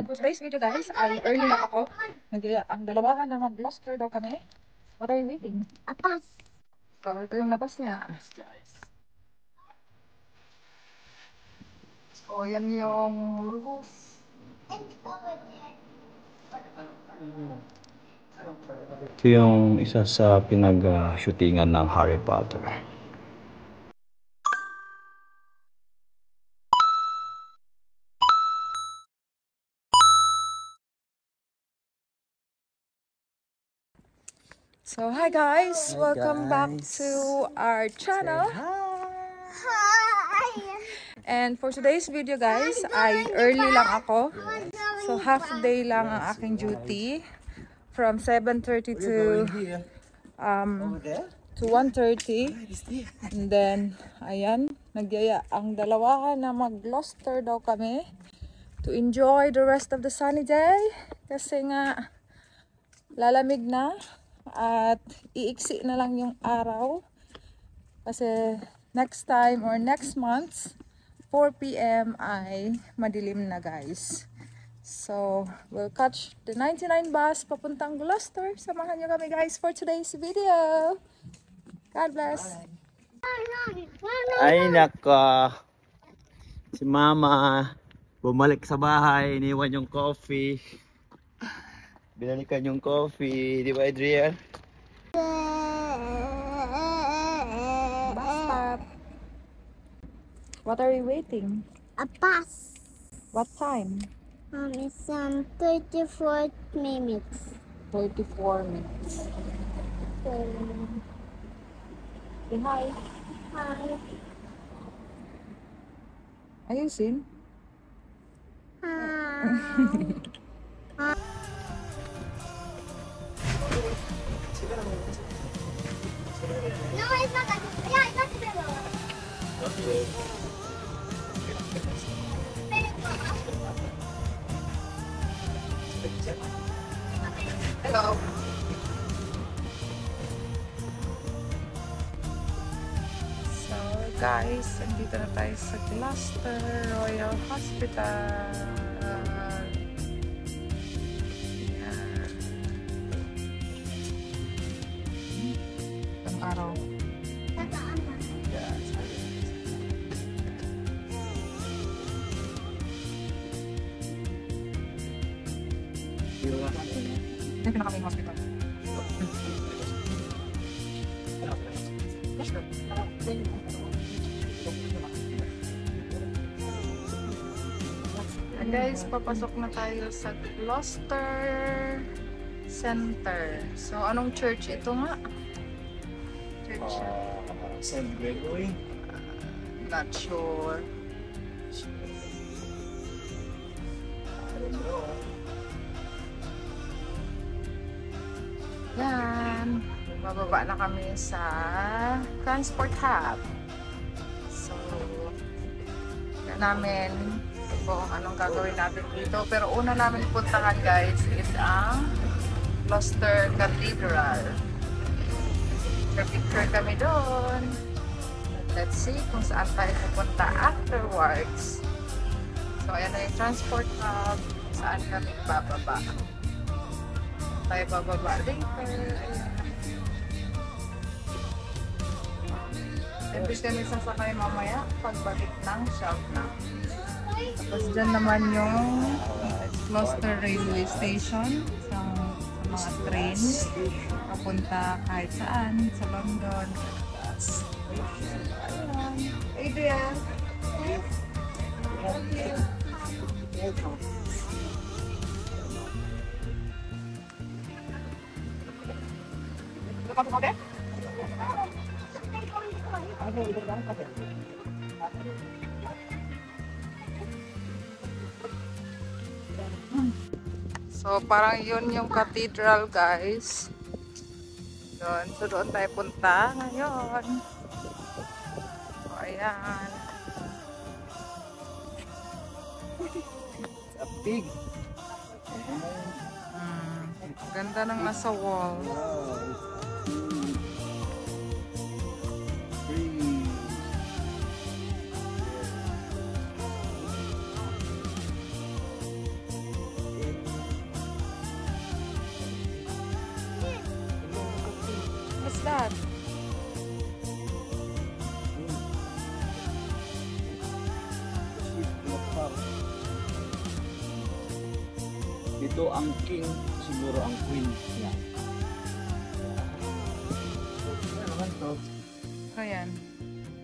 And for today's video guys, ay early lang ako. Ang dalawahan na mag-bluster daw kami. What are you waiting? Apas. So, ito yung labas niya. So, yan yung roof. Ito yung isa sa pinag-shootingan ng Harry Potter. So, hi guys! Welcome back to our channel. Hi. And for today's video guys, ay early lang ako. So, half day lang ang aking duty. From 7:30 to 1:30. And then, ayan, nagyaya ang dalawahan na mag-bluster daw kami to enjoy the rest of the sunny day. Kasi nga, lalamig na at iiksi na lang yung araw. Kasi next time or next month, 4 PM ay madilim na guys. So, we'll catch the 99 bus papuntang Gloucester. Samahan nyo kami guys for today's video. God bless. Ay nako, si mama bumalik sa bahay, iniwan yung coffee. Binalikan yung coffee, di ba Adrian? Bus stop. What are you waiting? Apas. What time? It's 34 minutes. 34 minutes. Say hi. Hi. Ayusin. Hi. No, it's not that. Yeah, it's not the Hello. So guys, andito na tayo sa Gloucester Royal Hospital. Yan. Ang araw. Ito na kami yung hospital. And guys, papasok na tayo sa Gloucester Center. So, anong church ito nga? Church siya. St. Gregory? Not sure. Yan. Bababa na kami sa transport hub. So, yan namin kung anong gagawin natin dito. Pero una namin puntahan guys is ang Gloucester Cathedral. Picture kami doon. Let's see kung saan tayo pupunta afterwards. So, ayan na yung transport hub. Saan kami bababa. Tayo bababa later. Imbis kami sasakay mamaya pagbalik ng Shelton. Tapos dyan naman yung Gloucester Railway Station sa mga train papunta kahit saan sa London. Adrian! Kamu kafe? So parang yun yung cathedral guys. Doon, so doon tayo punta ngayon. So ayan. It's a pig. Ganda ng nasa wall. that? Dito ang king, siguro ang queen. Yeah. Ano naman to? Ayan.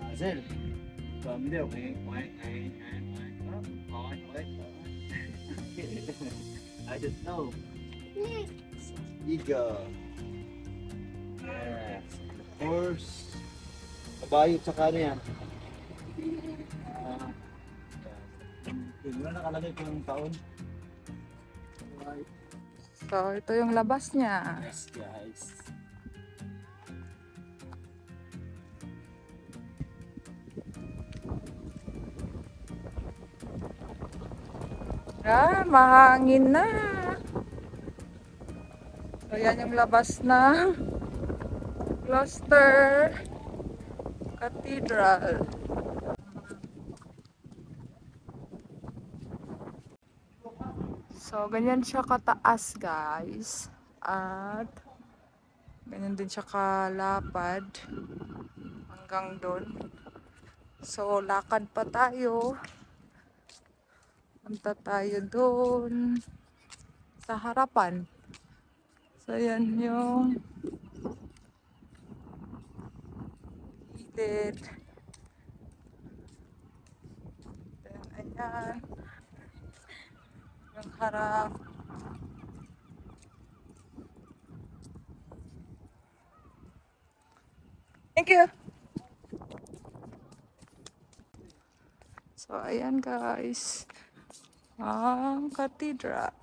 Basil. Hindi, okay. I don't know. Eagle. Yes. Horse. Kabayo sa kanya. Yun nakalagay ko ng taon. So, ito yung labas niya. Yes, guys. Ah, mahangin na. So, yan yung labas ng Gloucester Cathedral. So, ganyan siya kataas, guys. At, ganyan din siya kalapad. Hanggang doon. So, lakad pa tayo. Punta tayo doon sa harapan. So, yan yung gilid. Then, ayan. Yung harap. Thank you! So, ayan guys. Ang cathedral.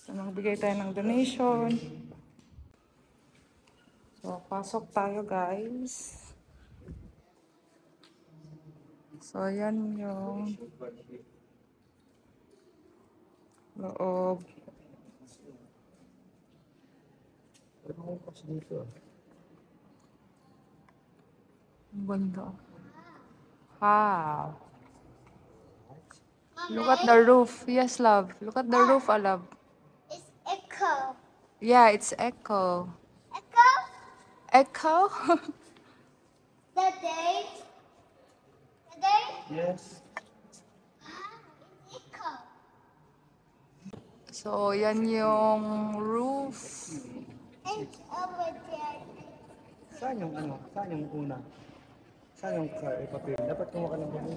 So, magbigay tayo ng donation. So, pasok tayo guys. So, ayan yung loob. Banda. Wow. Look at the roof. Yes, love. Look at the roof, love. It's echo. Yeah, it's echo. Echo? Echo? The date? The date? Yes. It's echo. So, yan yung roof. It's over there. Saan yung ano? Saan yung una? Saan yung papel? Dapat kumuha ka ng papel.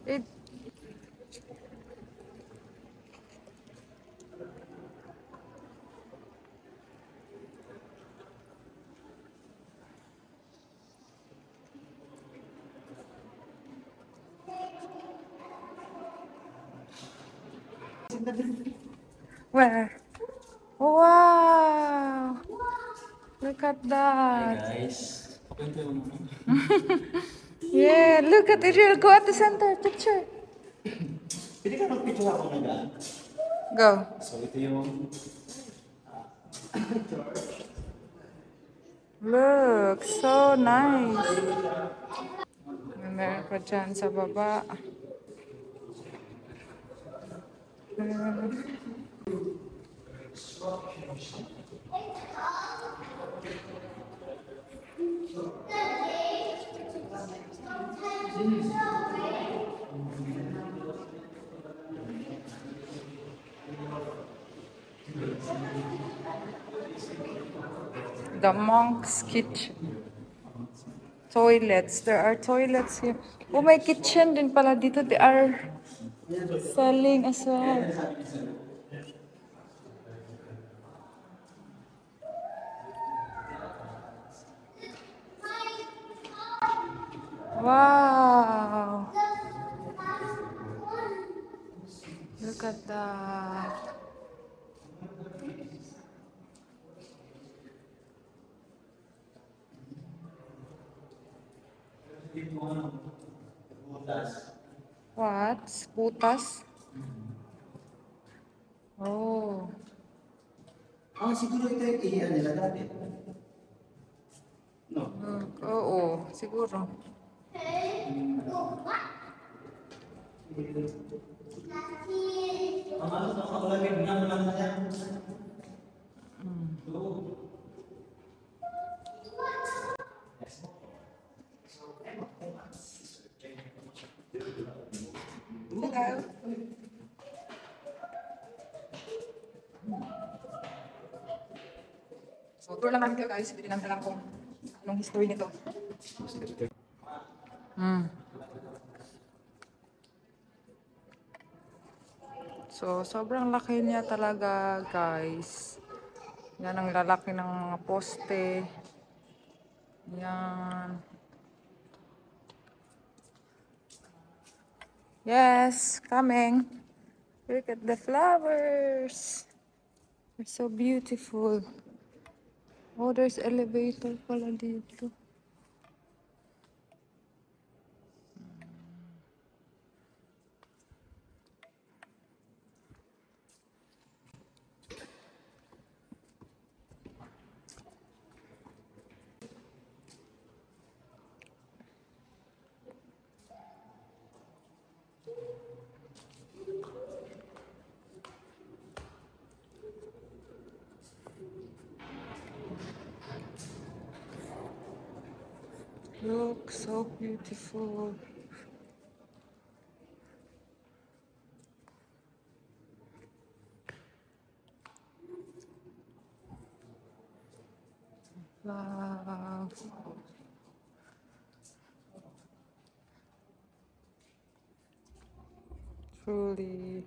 It, where? Wow! Look at that. Guys. Yeah, look at it. Go at the center. Picture. Pwede ka mag-picture ako na gaan? Go. So ito yung Look, so nice. Meron pa dyan sa baba. The monk's kitchen. Toilets. There are toilets here. Oh, may kitchen din pala dito. They are selling as well. Wow! Look at that. What? Putas? Oh. siguro ito yung iyan nila dati. Oo, siguro. Hello. So, tour lang namin kayo guys. Hindi namin alam kung anong history nito. So, sobrang laki niya talaga guys. Yan ang lalaki ng mga poste. Yan. Yes, coming. Look at the flowers. They're so beautiful. Oh, there's elevator pala dito. Look, so beautiful. Wow. Truly.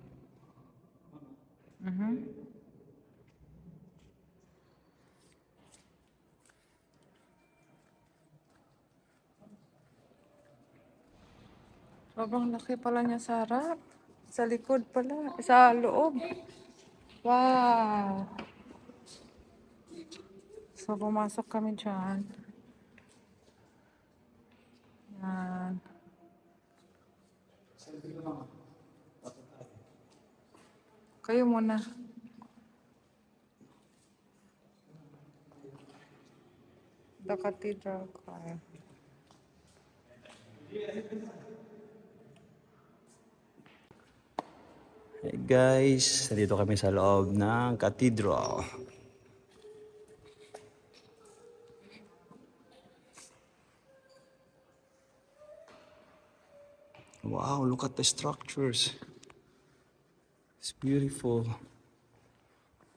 Sobrang laki pala niya sa harap. Sa likod pala. Sa loob. Wow. So, pumasok kami dyan. Yan. Kayo muna. The Cathedral Choir. Hey guys, dito kami sa loob ng cathedral. Wow, look at the structures. It's beautiful.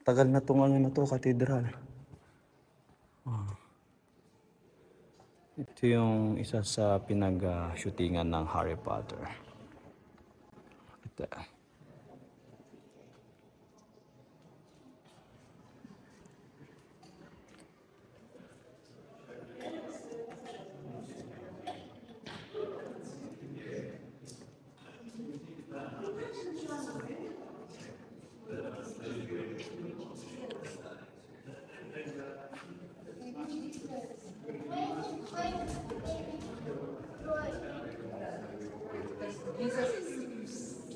Tagal na tong ano na to, cathedral. Ito yung isa sa pinag-shootingan ng Harry Potter. Ito.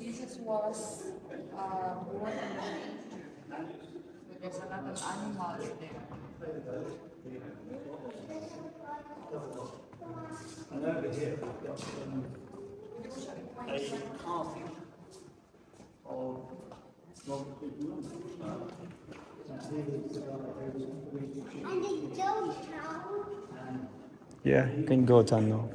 Jesus was born in the manger. There's a lot of animals there. And the Joe Town. Yeah, you can go, Tano.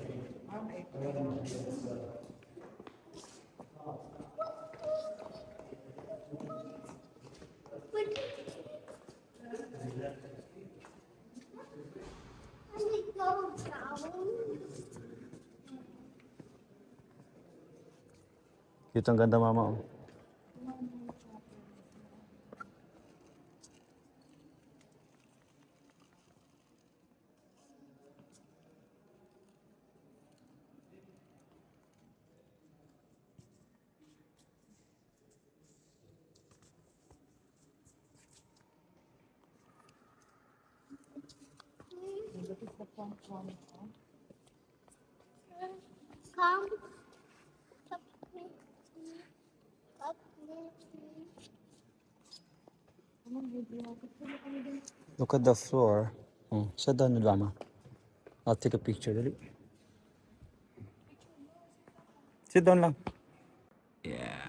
And the Joe Town. Ito ang ganda, mama. Oh. Come. Up with me. Up with me. Look at the floor. Sit down, mama. I'll take a picture, dali. Sit down lang. Yeah.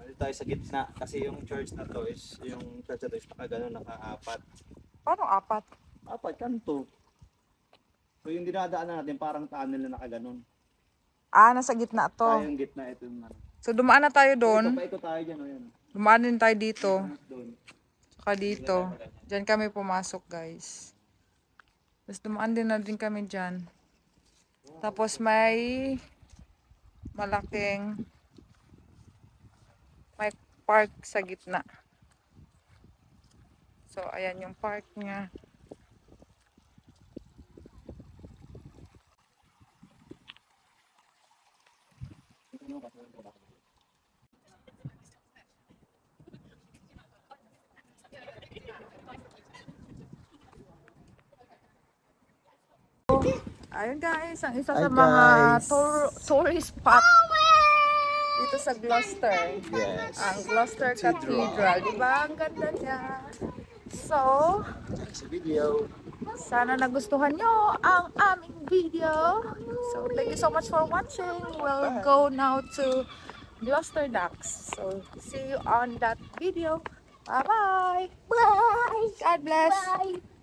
Dito tayo sa gitna kasi yung church na to is, yung church na to is nakagano, naka-apat. Paano apat? Apat, kanto. So yung dinadaanan natin parang tunnel na nakaganon. Ah, nasa gitna to. Tayong gitna ito yung ano. So dumaan na tayo Ito, doon. paikot tayo dyan, o yan. Dumaan din tayo dito. Doon. Saka dito. Diyan kami pumasok, guys. Tapos dumaan din na din kami dyan. Tapos may malaking may park sa gitna. So, ayan yung park niya. Ayun guys, ang isa sa Hi, mga guys. tourist spot dito sa Gloucester. Yes. Ang Gloucester Cathedral. Diba? Ang ganda niya. So, Sa video. sana nagustuhan nyo ang aming video. So, thank you so much for watching. We'll go now to Gloucester Docks. So, see you on that video. Bye-bye. Bye. God bless. Bye.